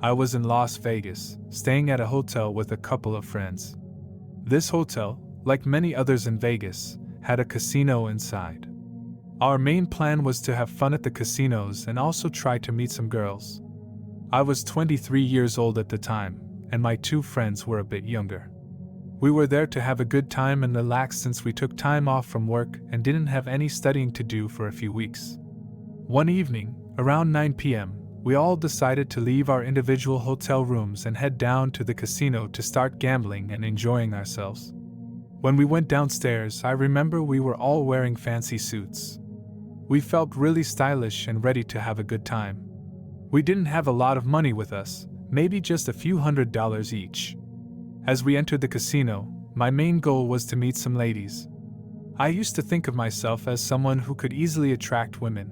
I was in Las Vegas, staying at a hotel with a couple of friends. This hotel, like many others in Vegas, had a casino inside. Our main plan was to have fun at the casinos and also try to meet some girls. I was 23 years old at the time, and my two friends were a bit younger. We were there to have a good time and relax since we took time off from work and didn't have any studying to do for a few weeks. One evening, around 9 p.m., we all decided to leave our individual hotel rooms and head down to the casino to start gambling and enjoying ourselves. When we went downstairs, I remember we were all wearing fancy suits. We felt really stylish and ready to have a good time. We didn't have a lot of money with us, maybe just a few $100s each. As we entered the casino, my main goal was to meet some ladies. I used to think of myself as someone who could easily attract women.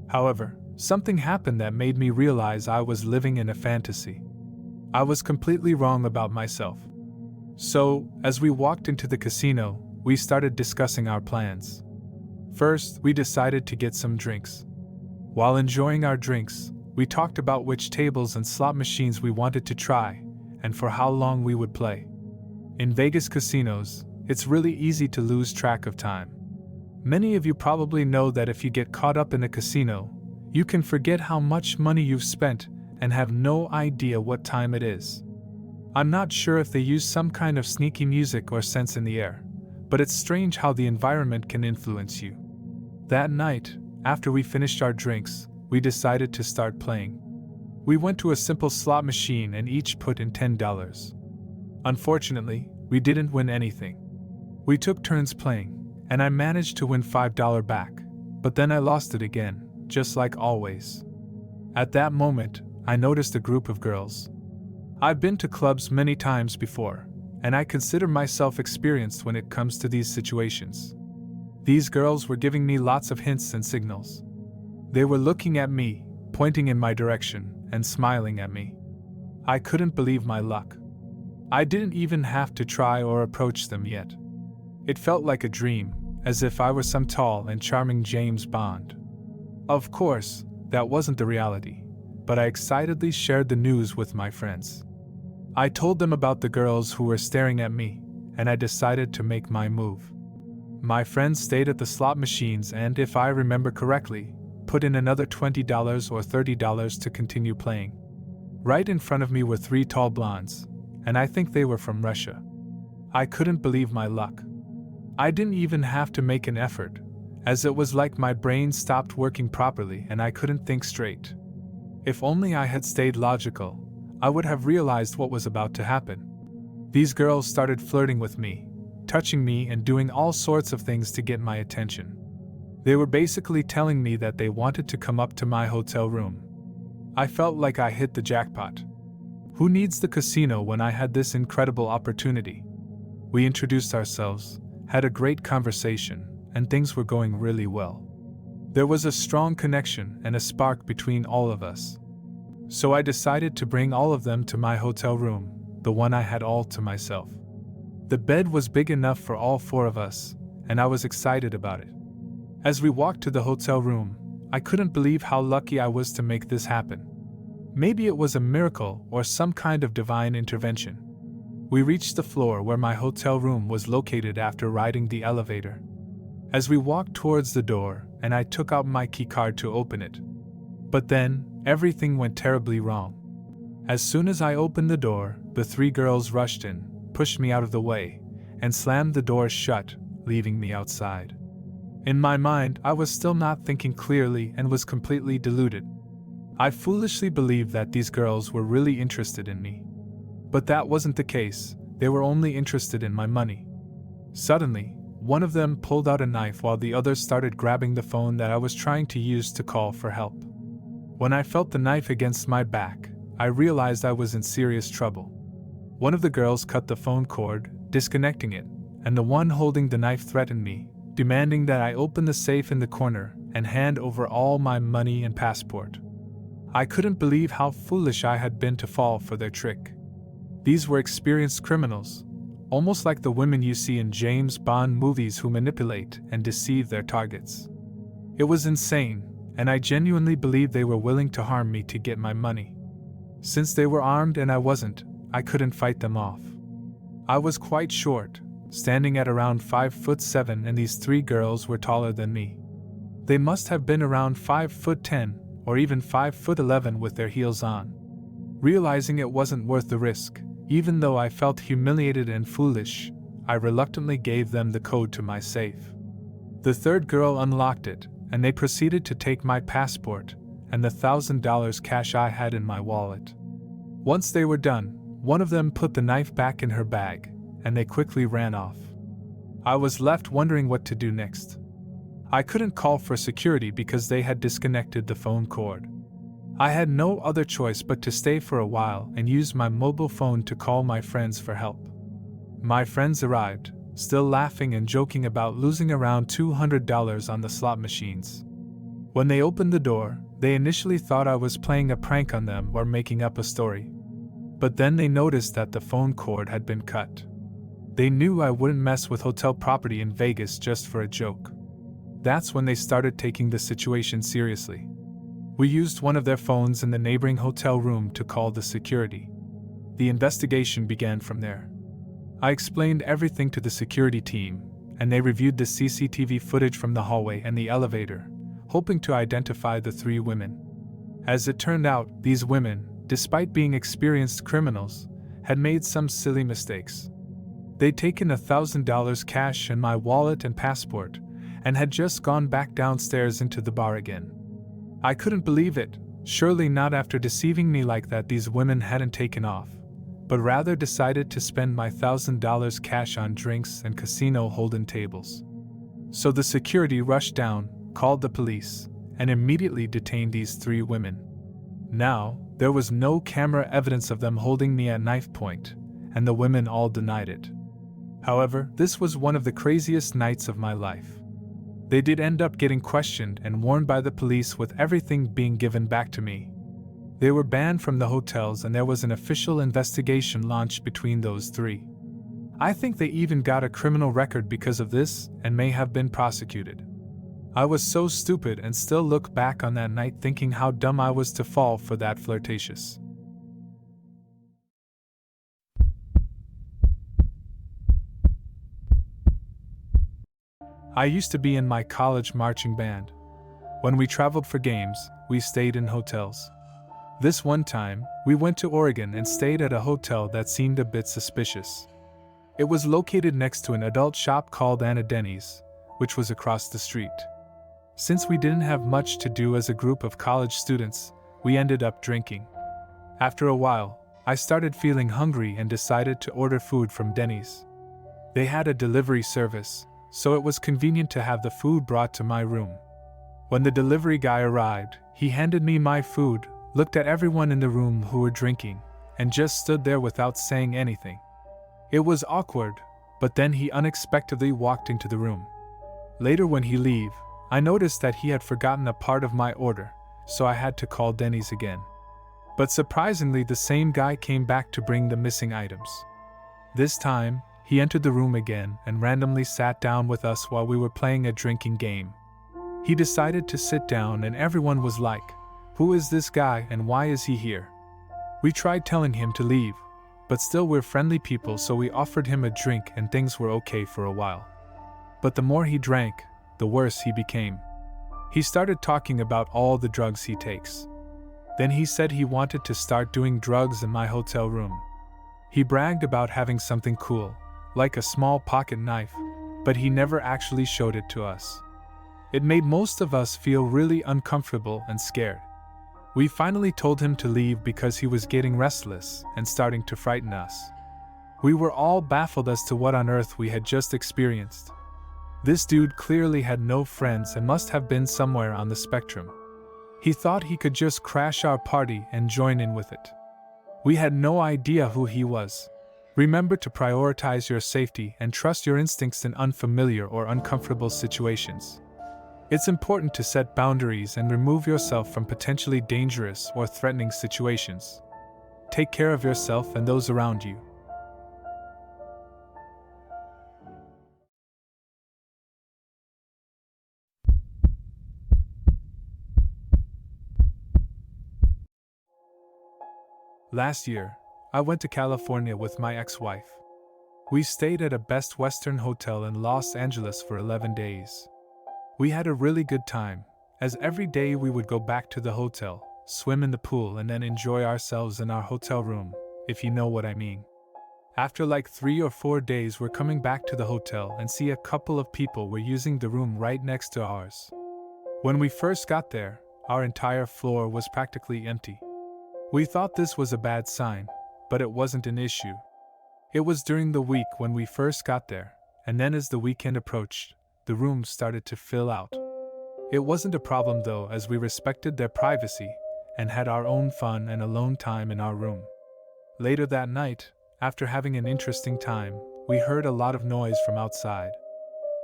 However, something happened that made me realize I was living in a fantasy. I was completely wrong about myself. So, as we walked into the casino, we started discussing our plans. First, we decided to get some drinks. While enjoying our drinks, we talked about which tables and slot machines we wanted to try, and for how long we would play. In Vegas casinos, it's really easy to lose track of time. Many of you probably know that if you get caught up in a casino, you can forget how much money you've spent and have no idea what time it is. I'm not sure if they use some kind of sneaky music or sense in the air, but it's strange how the environment can influence you. That night, after we finished our drinks, we decided to start playing. We went to a simple slot machine and each put in $10. Unfortunately, we didn't win anything. We took turns playing, and I managed to win $5 back, but then I lost it again, just like always. At that moment, I noticed a group of girls. I've been to clubs many times before, and I consider myself experienced when it comes to these situations. These girls were giving me lots of hints and signals. They were looking at me, pointing in my direction, and smiling at me. I couldn't believe my luck. I didn't even have to try or approach them yet. It felt like a dream, as if I were some tall and charming James Bond. Of course, that wasn't the reality, but I excitedly shared the news with my friends. I told them about the girls who were staring at me, and I decided to make my move. My friends stayed at the slot machines and, if I remember correctly, put in another $20 or $30 to continue playing. Right in front of me were three tall blondes, and I think they were from Russia. I couldn't believe my luck. I didn't even have to make an effort, as it was like my brain stopped working properly and I couldn't think straight. If only I had stayed logical, I would have realized what was about to happen. These girls started flirting with me, touching me and doing all sorts of things to get my attention. They were basically telling me that they wanted to come up to my hotel room. I felt like I hit the jackpot. Who needs the casino when I had this incredible opportunity? We introduced ourselves, had a great conversation, and things were going really well. There was a strong connection and a spark between all of us. So I decided to bring all of them to my hotel room, the one I had all to myself. The bed was big enough for all four of us, and I was excited about it. As we walked to the hotel room, I couldn't believe how lucky I was to make this happen. Maybe it was a miracle or some kind of divine intervention. We reached the floor where my hotel room was located after riding the elevator. As we walked towards the door, and I took out my key card to open it. But then, everything went terribly wrong. As soon as I opened the door, the three girls rushed in, pushed me out of the way, and slammed the door shut, leaving me outside. In my mind, I was still not thinking clearly and was completely deluded. I foolishly believed that these girls were really interested in me. But that wasn't the case, they were only interested in my money. Suddenly, one of them pulled out a knife while the others started grabbing the phone that I was trying to use to call for help. When I felt the knife against my back, I realized I was in serious trouble. One of the girls cut the phone cord, disconnecting it, and the one holding the knife threatened me, demanding that I open the safe in the corner and hand over all my money and passport. I couldn't believe how foolish I had been to fall for their trick. These were experienced criminals, almost like the women you see in James Bond movies who manipulate and deceive their targets. It was insane, and I genuinely believed they were willing to harm me to get my money. Since they were armed and I wasn't, I couldn't fight them off. I was quite short, standing at around 5'7", and these three girls were taller than me. They must have been around 5'10", or even 5'11" with their heels on. Realizing it wasn't worth the risk, even though I felt humiliated and foolish, I reluctantly gave them the code to my safe. The third girl unlocked it, and they proceeded to take my passport and the $1,000 cash I had in my wallet. Once they were done, one of them put the knife back in her bag, and they quickly ran off. I was left wondering what to do next. I couldn't call for security because they had disconnected the phone cord. I had no other choice but to stay for a while and use my mobile phone to call my friends for help. My friends arrived, still laughing and joking about losing around $200 on the slot machines. When they opened the door, they initially thought I was playing a prank on them or making up a story. But then they noticed that the phone cord had been cut. They knew I wouldn't mess with hotel property in Vegas just for a joke. That's when they started taking the situation seriously. We used one of their phones in the neighboring hotel room to call the security. The investigation began from there. I explained everything to the security team, and they reviewed the CCTV footage from the hallway and the elevator, hoping to identify the three women. As it turned out, these women, despite being experienced criminals, had made some silly mistakes. They'd taken $1,000 cash and my wallet and passport, and had just gone back downstairs into the bar again. I couldn't believe it. Surely not after deceiving me like that these women hadn't taken off, but rather decided to spend my $1,000 cash on drinks and casino hold'em tables. So the security rushed down, called the police, and immediately detained these three women. Now, there was no camera evidence of them holding me at knife point, and the women all denied it. However, this was one of the craziest nights of my life. They did end up getting questioned and warned by the police, with everything being given back to me. They were banned from the hotels, and there was an official investigation launched between those three. I think they even got a criminal record because of this and may have been prosecuted. I was so stupid and still look back on that night thinking how dumb I was to fall for that flirtatious. I used to be in my college marching band. When we traveled for games, we stayed in hotels. This one time, we went to Oregon and stayed at a hotel that seemed a bit suspicious. It was located next to an adult shop called Anna Denny's, which was across the street. Since we didn't have much to do as a group of college students, we ended up drinking. After a while, I started feeling hungry and decided to order food from Denny's. They had a delivery service, so it was convenient to have the food brought to my room. When the delivery guy arrived, he handed me my food, looked at everyone in the room who were drinking, and just stood there without saying anything. It was awkward, but then he unexpectedly walked into the room. Later when he left, I noticed that he had forgotten a part of my order, so I had to call Denny's again. But surprisingly, the same guy came back to bring the missing items. This time, he entered the room again and randomly sat down with us while we were playing a drinking game. He decided to sit down and everyone was like, "Who is this guy and why is he here?" We tried telling him to leave, but still we're friendly people, so we offered him a drink and things were okay for a while. But the more he drank, the worse he became. He started talking about all the drugs he takes. Then he said he wanted to start doing drugs in my hotel room. He bragged about having something cool, like a small pocket knife, but he never actually showed it to us. It made most of us feel really uncomfortable and scared. We finally told him to leave because he was getting restless and starting to frighten us. We were all baffled as to what on earth we had just experienced. This dude clearly had no friends and must have been somewhere on the spectrum. He thought he could just crash our party and join in with it. We had no idea who he was. Remember to prioritize your safety and trust your instincts in unfamiliar or uncomfortable situations. It's important to set boundaries and remove yourself from potentially dangerous or threatening situations. Take care of yourself and those around you. Last year, I went to California with my ex-wife. We stayed at a Best Western hotel in Los Angeles for 11 days. We had a really good time, as every day we would go back to the hotel, swim in the pool and then enjoy ourselves in our hotel room, if you know what I mean. After like 3 or 4 days we're coming back to the hotel and see a couple of people were using the room right next to ours. When we first got there, our entire floor was practically empty. We thought this was a bad sign, but it wasn't an issue. It was during the week when we first got there, and then as the weekend approached, the rooms started to fill out. It wasn't a problem though, as we respected their privacy and had our own fun and alone time in our room. Later that night, after having an interesting time, we heard a lot of noise from outside.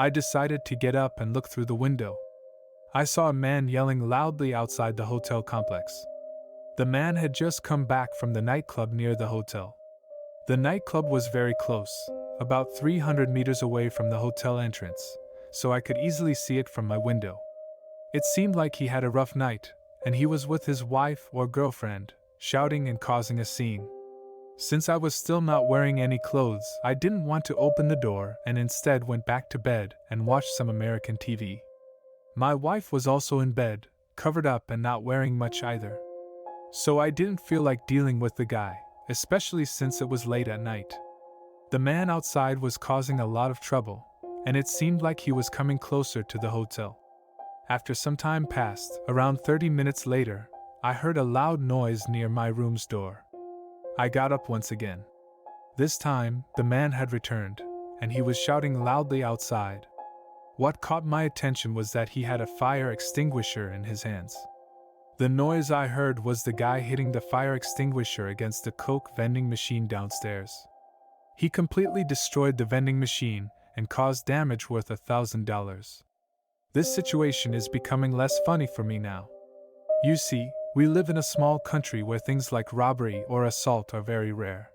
I decided to get up and look through the window. I saw a man yelling loudly outside the hotel complex. The man had just come back from the nightclub near the hotel. The nightclub was very close, about 300 meters away from the hotel entrance, so I could easily see it from my window. It seemed like he had a rough night, and he was with his wife or girlfriend, shouting and causing a scene. Since I was still not wearing any clothes, I didn't want to open the door and instead went back to bed and watched some American TV. My wife was also in bed, covered up and not wearing much either. So I didn't feel like dealing with the guy, especially since it was late at night. The man outside was causing a lot of trouble, and it seemed like he was coming closer to the hotel. After some time passed, around 30 minutes later, I heard a loud noise near my room's door. I got up once again. This time, the man had returned, and he was shouting loudly outside. What caught my attention was that he had a fire extinguisher in his hands. The noise I heard was the guy hitting the fire extinguisher against the Coke vending machine downstairs. He completely destroyed the vending machine and caused damage worth $1,000. This situation is becoming less funny for me now. You see, we live in a small country where things like robbery or assault are very rare.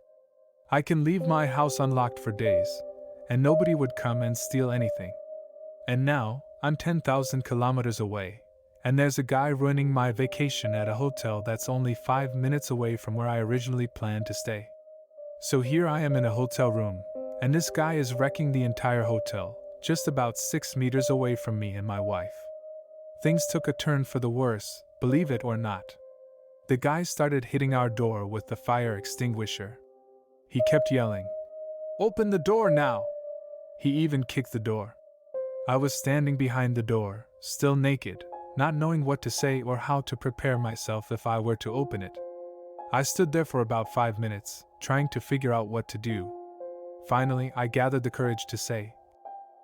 I can leave my house unlocked for days, and nobody would come and steal anything. And now, I'm 10,000 kilometers away, and there's a guy ruining my vacation at a hotel that's only 5 minutes away from where I originally planned to stay. So here I am in a hotel room, and this guy is wrecking the entire hotel, just about 6 meters away from me and my wife. Things took a turn for the worse, believe it or not. The guy started hitting our door with the fire extinguisher. He kept yelling, "Open the door now!" He even kicked the door. I was standing behind the door, still naked, not knowing what to say or how to prepare myself if I were to open it. I stood there for about 5 minutes, trying to figure out what to do. Finally, I gathered the courage to say,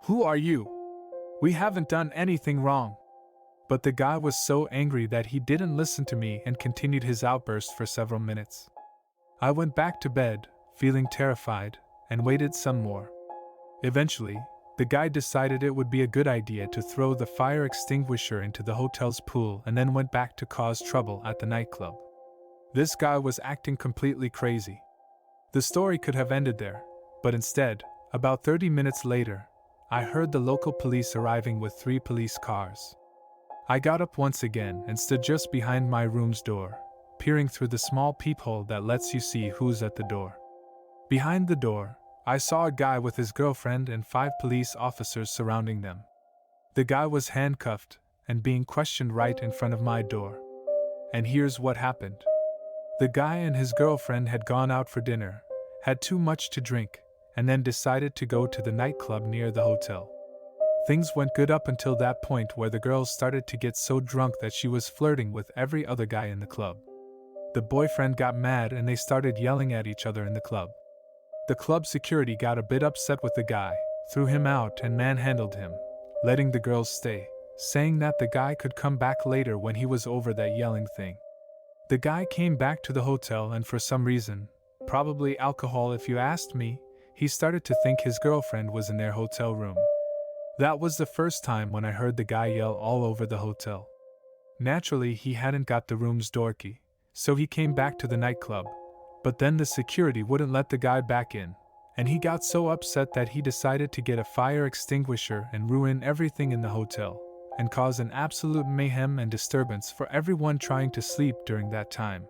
"Who are you? We haven't done anything wrong." But the guy was so angry that he didn't listen to me and continued his outburst for several minutes. I went back to bed, feeling terrified, and waited some more. Eventually, the guy decided it would be a good idea to throw the fire extinguisher into the hotel's pool and then went back to cause trouble at the nightclub. This guy was acting completely crazy. The story could have ended there, but instead, about 30 minutes later, I heard the local police arriving with 3 police cars. I got up once again and stood just behind my room's door, peering through the small peephole that lets you see who's at the door. Behind the door, I saw a guy with his girlfriend and 5 police officers surrounding them. The guy was handcuffed and being questioned right in front of my door. And here's what happened. The guy and his girlfriend had gone out for dinner, had too much to drink, and then decided to go to the nightclub near the hotel. Things went good up until that point where the girl started to get so drunk that she was flirting with every other guy in the club. The boyfriend got mad and they started yelling at each other in the club. The club security got a bit upset with the guy, threw him out and manhandled him, letting the girls stay, saying that the guy could come back later when he was over that yelling thing. The guy came back to the hotel and for some reason, probably alcohol if you asked me, he started to think his girlfriend was in their hotel room. That was the first time when I heard the guy yell all over the hotel. Naturally, he hadn't got the room's door key, so he came back to the nightclub, but then the security wouldn't let the guy back in, and he got so upset that he decided to get a fire extinguisher and ruin everything in the hotel, and cause an absolute mayhem and disturbance for everyone trying to sleep during that time.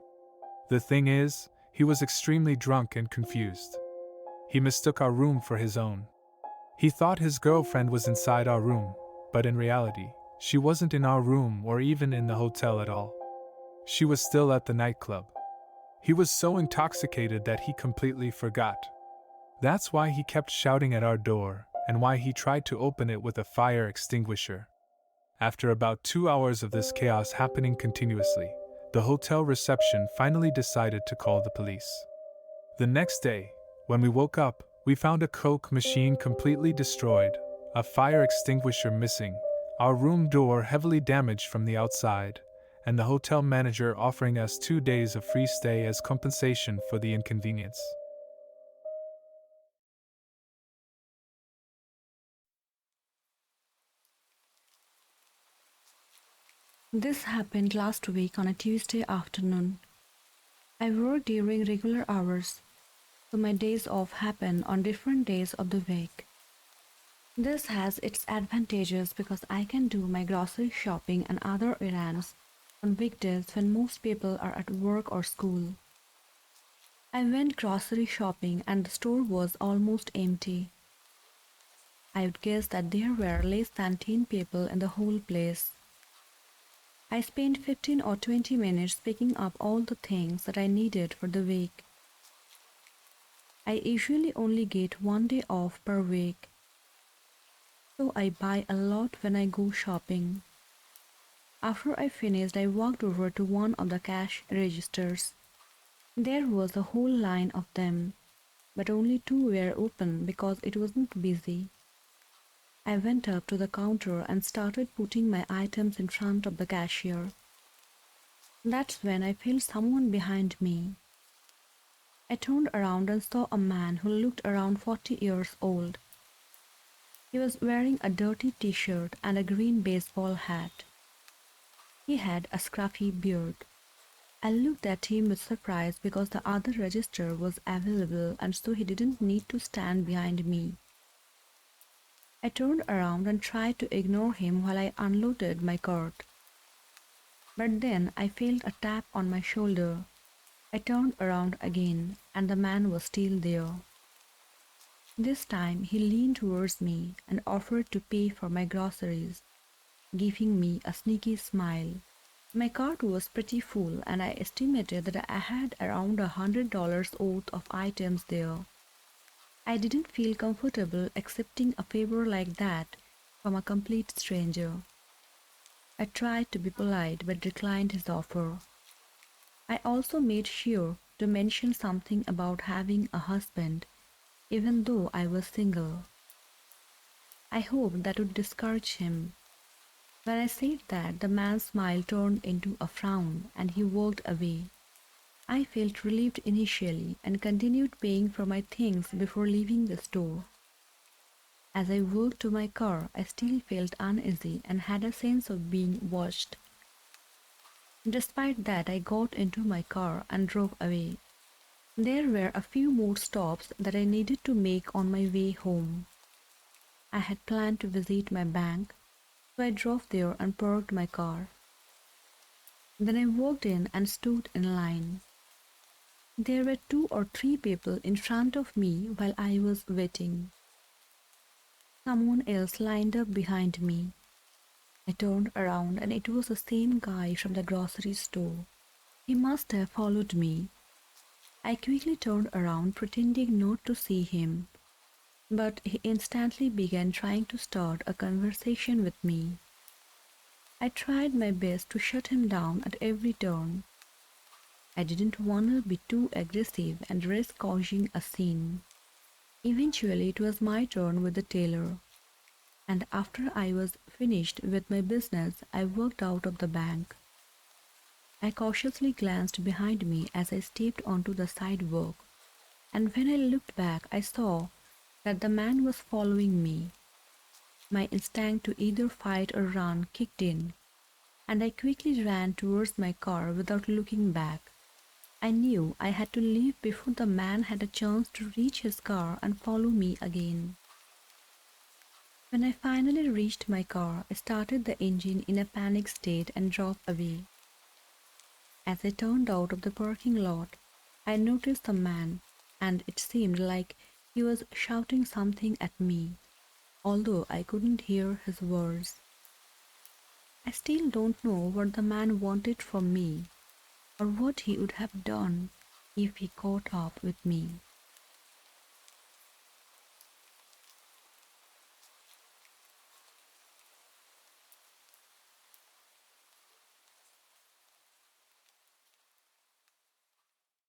The thing is, He was extremely drunk and confused. He mistook our room for his own. He thought his girlfriend was inside our room, but in reality, she wasn't in our room or even in the hotel at all. She was still at the nightclub. He was so intoxicated that he completely forgot. That's why he kept shouting at our door, and why he tried to open it with a fire extinguisher. After about 2 hours of this chaos happening continuously, the hotel reception finally decided to call the police. The next day, when we woke up, we found a Coke machine completely destroyed, a fire extinguisher missing, our room door heavily damaged from the outside, and the hotel manager offering us 2 days of free stay as compensation for the inconvenience. This happened last week on a Tuesday afternoon. I work during regular hours, so my days off happen on different days of the week. This has its advantages because I can do my grocery shopping and other errands on weekdays when most people are at work or school. I went grocery shopping and the store was almost empty. I would guess that there were less than 10 people in the whole place. I spent 15 or 20 minutes picking up all the things that I needed for the week. I usually only get 1 day off per week, so I buy a lot when I go shopping. After I finished, I walked over to one of the cash registers. There was a whole line of them, but only 2 were open because it wasn't busy. I went up to the counter and started putting my items in front of the cashier. That's when I felt someone behind me. I turned around and saw a man who looked around 40 years old. He was wearing a dirty t-shirt and a green baseball hat. He had a scruffy beard. I looked at him with surprise because the other register was available and so he didn't need to stand behind me. I turned around and tried to ignore him while I unloaded my cart. But then I felt a tap on my shoulder. I turned around again, and the man was still there. This time he leaned towards me and offered to pay for my groceries, giving me a sneaky smile. My cart was pretty full, and I estimated that I had around $100 worth of items there. I didn't feel comfortable accepting a favor like that from a complete stranger. I tried to be polite but declined his offer. I also made sure to mention something about having a husband, even though I was single. I hoped that would discourage him. When I said that, the man's smile turned into a frown and he walked away. I felt relieved initially and continued paying for my things before leaving the store. As I walked to my car, I still felt uneasy and had a sense of being watched. Despite that, I got into my car and drove away. There were a few more stops that I needed to make on my way home. I had planned to visit my bank, so I drove there and parked my car. Then I walked in and stood in line. There were 2 or 3 people in front of me while I was waiting. Someone else lined up behind me. I turned around and it was the same guy from the grocery store. He must have followed me. I quickly turned around pretending not to see him, but he instantly began trying to start a conversation with me. I tried my best to shut him down at every turn. I didn't want to be too aggressive and risk causing a scene. Eventually, it was my turn with the tailor, and after I was finished with my business, I walked out of the bank. I cautiously glanced behind me as I stepped onto the sidewalk, and when I looked back, I saw that the man was following me. My instinct to either fight or run kicked in, and I quickly ran towards my car without looking back. I knew I had to leave before the man had a chance to reach his car and follow me again. When I finally reached my car, I started the engine in a panic state and drove away. As I turned out of the parking lot, I noticed the man, and it seemed like he was shouting something at me, although I couldn't hear his words. I still don't know what the man wanted from me, or what he would have done if he caught up with me.